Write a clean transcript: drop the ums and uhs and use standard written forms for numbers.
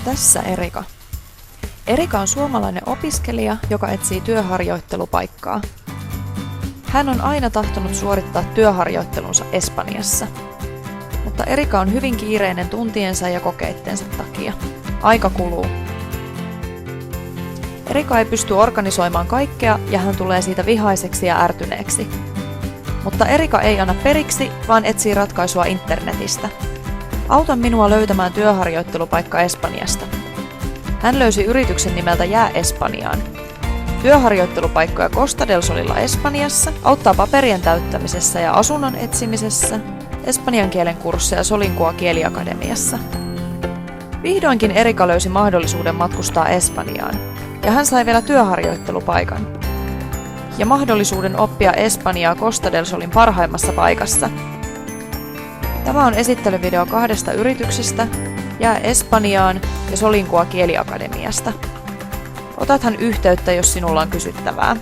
Tässä Erika. Erika on suomalainen opiskelija, joka etsii työharjoittelupaikkaa. Hän on aina tahtonut suorittaa työharjoittelunsa Espanjassa. Mutta Erika on hyvin kiireinen tuntiensa ja kokeittensa takia. Aika kuluu. Erika ei pysty organisoimaan kaikkea ja hän tulee siitä vihaiseksi ja ärtyneeksi. Mutta Erika ei anna periksi, vaan etsii ratkaisua internetistä. Auta minua löytämään työharjoittelupaikka Espanjasta. Hän löysi yrityksen nimeltä Jää Espanjaan. Työharjoittelupaikkoja Costa del Solilla Espanjassa, auttaa paperien täyttämisessä ja asunnon etsimisessä, espanjan kielen kursseja Solinkua kieliakademiassa. Vihdoinkin Erika löysi mahdollisuuden matkustaa Espanjaan, ja hän sai vielä työharjoittelupaikan. Ja mahdollisuuden oppia Espanjaa Costa del Solin parhaimmassa paikassa. Tämä on esittelyvideo 2 yrityksestä, Jää Espanjaan ja Solinkua kieliakademiasta. Otathan yhteyttä, jos sinulla on kysyttävää.